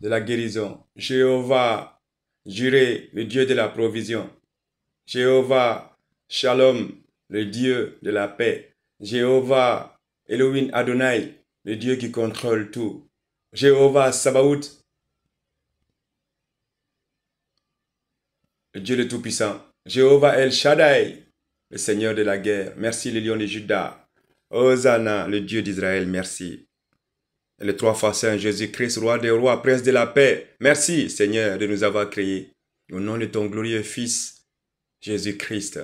de la guérison. Jéhovah Jireh, le Dieu de la provision. Jéhovah Shalom, le Dieu de la paix. Jéhovah Elohim Adonai, le Dieu qui contrôle tout. Jéhovah Sabaoth, le Dieu le Tout-Puissant. Jéhovah El Shaddai, le Seigneur de la guerre. Merci le lion de Juda. Hosanna, le Dieu d'Israël, merci. Et le trois fois saint Jésus-Christ, roi des rois, prince de la paix. Merci Seigneur de nous avoir créés. Au nom de ton glorieux Fils, Jésus-Christ,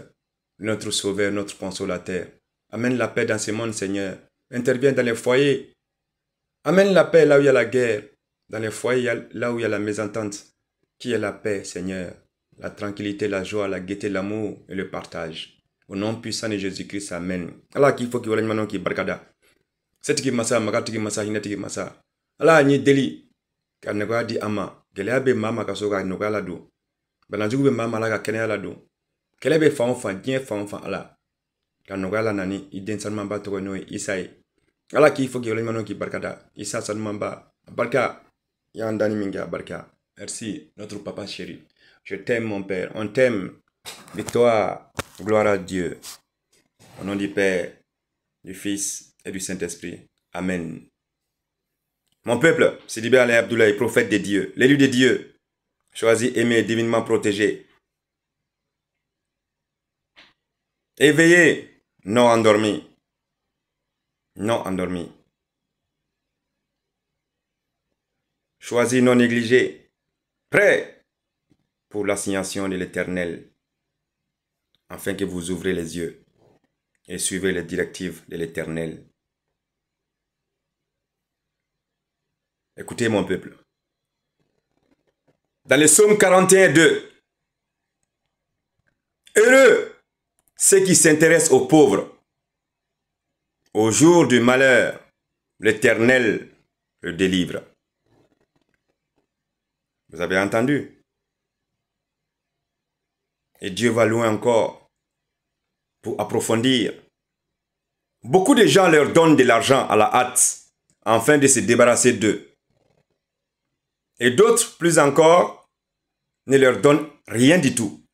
notre Sauveur, notre Consolateur. Amène la paix dans ce monde, Seigneur. Interviens dans les foyers. Amène la paix là où il y a la guerre. Dans les foyers, là où il y a la mésentente. Qui est la paix, Seigneur? La tranquillité, la joie, la gaieté, l'amour et le partage. Au nom puissant de Jésus-Christ, Amen. Allah qu'il faut qu'il y ait un qui barkada. Cette qui massa, magati qui massa, hinati qui massa. Allah ni deli. Car ne di ama. Geleabe mama kasoga nogala do. Banajube mama la kenya la do. Kelebe fa enfant, dien fa enfant Allah. Car nogala nani, iden salmamba to no isai. Allah qu'il faut qu'il y ait un qui barkada. Isa salmamba. Barka. Yandani minga barka. Merci, notre papa chéri. Je t'aime, mon Père. On t'aime. Victoire. Gloire à Dieu. Au nom du Père, du Fils et du Saint-Esprit. Amen. Mon peuple, Sidibé Alain Abdoulaye, prophète de Dieu, l'élu de Dieu, choisi, aimé, divinement protégé. Éveillé, non endormi. Non endormi. Choisi, non négligé. Prêt pour l'assignation de l'Éternel, afin que vous ouvrez les yeux et suivez les directives de l'Éternel. Écoutez mon peuple. Dans le psaume 41:2, heureux ceux qui s'intéressent aux pauvres. Au jour du malheur, l'Éternel le délivre. Vous avez entendu? Et Dieu va loin encore pour approfondir. Beaucoup de gens leur donnent de l'argent à la hâte afin de se débarrasser d'eux. Et d'autres, plus encore, ne leur donnent rien du tout.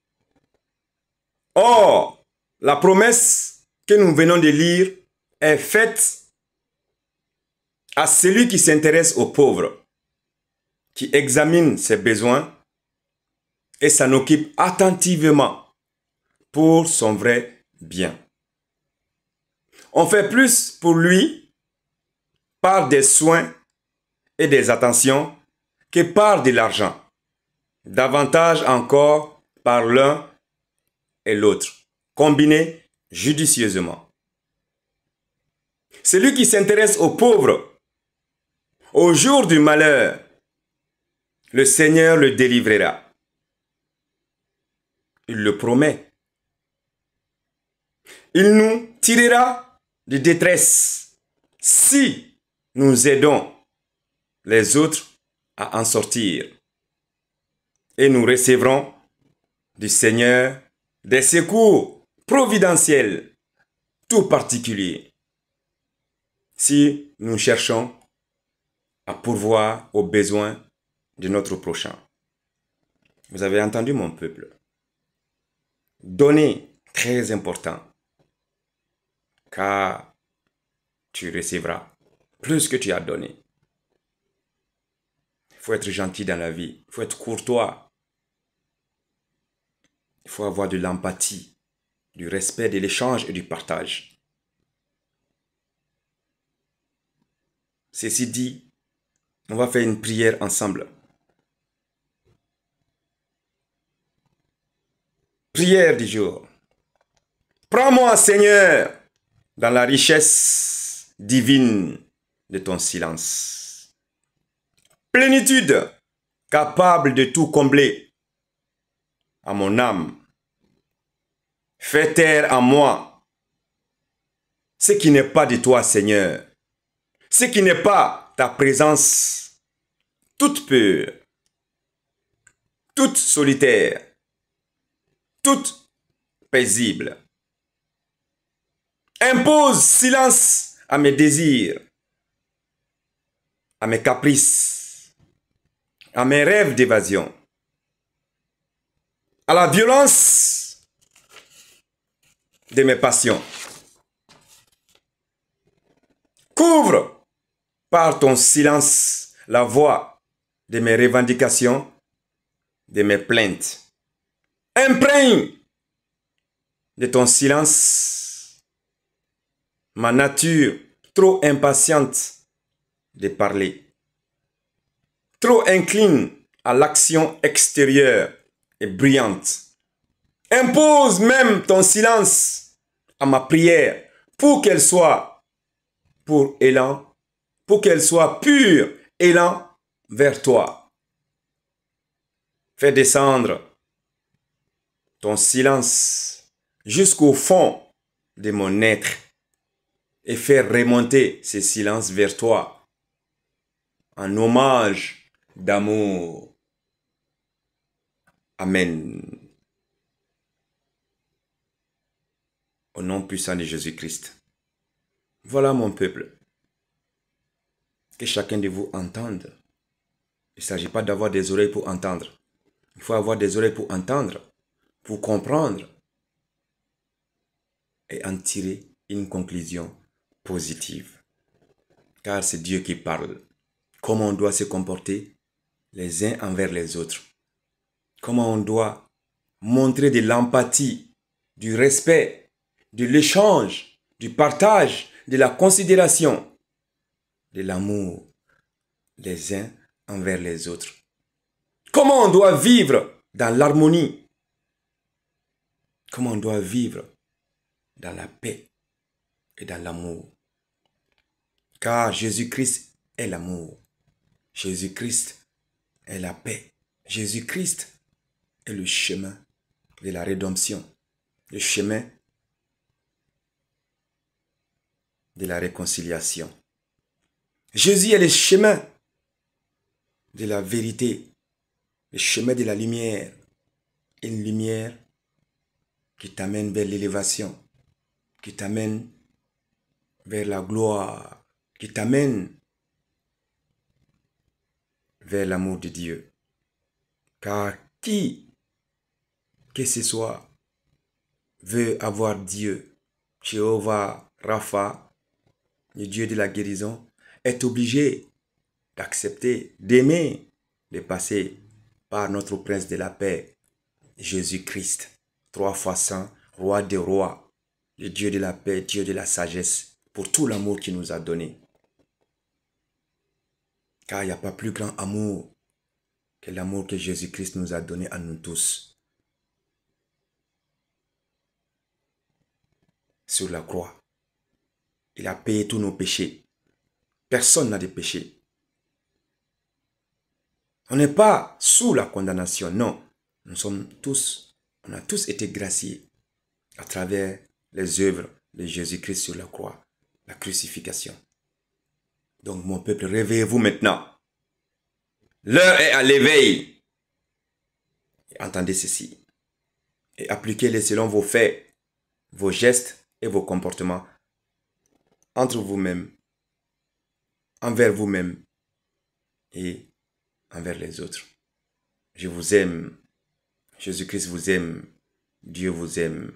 Or, la promesse que nous venons de lire est faite à celui qui s'intéresse aux pauvres, qui examine ses besoins et s'en occupe attentivement pour son vrai bien. On fait plus pour lui par des soins et des attentions que par de l'argent. Davantage encore par l'un et l'autre, combinés judicieusement. Celui qui s'intéresse aux pauvres, au jour du malheur, le Seigneur le délivrera. Il le promet. Il nous tirera de détresse si nous aidons les autres à en sortir. Et nous recevrons du Seigneur des secours providentiels, tout particuliers, si nous cherchons à pourvoir aux besoins de notre prochain. Vous avez entendu mon peuple? Donner, très important, car tu recevras plus que tu as donné. Il faut être gentil dans la vie, il faut être courtois, il faut avoir de l'empathie, du respect, de l'échange et du partage. Ceci dit, on va faire une prière ensemble. Prière du jour. Prends-moi, Seigneur, dans la richesse divine de ton silence. Plénitude, capable de tout combler à mon âme. Fais taire en moi ce qui n'est pas de toi, Seigneur. Ce qui n'est pas ta présence toute pure, toute solitaire, toute paisible. Impose silence à mes désirs, à mes caprices, à mes rêves d'évasion, à la violence de mes passions. Couvre par ton silence la voix de mes revendications, de mes plaintes. Imprègne de ton silence ma nature trop impatiente de parler, trop incline à l'action extérieure et brillante. Impose même ton silence à ma prière pour qu'elle soit pour qu'elle soit pur élan vers toi. Fais descendre ton silence jusqu'au fond de mon être et fais remonter ce silence vers toi en hommage d'amour. Amen. Au nom puissant de Jésus-Christ. Voilà mon peuple. Que chacun de vous entende. Il ne s'agit pas d'avoir des oreilles pour entendre. Il faut avoir des oreilles pour entendre, pour comprendre et en tirer une conclusion positive. Car c'est Dieu qui parle. Comment on doit se comporter les uns envers les autres. Comment on doit montrer de l'empathie, du respect, de l'échange, du partage, de la considération, de l'amour les uns envers les autres. Comment on doit vivre dans l'harmonie. Comment on doit vivre dans la paix et dans l'amour. Car Jésus-Christ est l'amour. Jésus-Christ est la paix. Jésus-Christ est le chemin de la rédemption. Le chemin de la réconciliation. Jésus est le chemin de la vérité, le chemin de la lumière. Une lumière qui t'amène vers l'élévation, qui t'amène vers la gloire, qui t'amène vers l'amour de Dieu. Car qui que ce soit veut avoir Dieu, Jéhovah Rapha, le Dieu de la guérison, est obligé d'accepter, d'aimer, de passer par notre Prince de la paix, Jésus-Christ, 3 fois saint, roi des rois, le Dieu de la paix, Dieu de la sagesse, pour tout l'amour qu'il nous a donné. Car il n'y a pas plus grand amour que l'amour que Jésus-Christ nous a donné à nous tous. Sur la croix, il a payé tous nos péchés. Personne n'a de péché. On n'est pas sous la condamnation, non. On a tous été graciés à travers les œuvres de Jésus-Christ sur la croix, la crucifixion. Donc mon peuple, réveillez-vous maintenant. L'heure est à l'éveil. Entendez ceci. Et appliquez-les selon vos faits, vos gestes et vos comportements entre vous-même, envers vous-même et envers les autres. Je vous aime. Jésus-Christ vous aime. Dieu vous aime.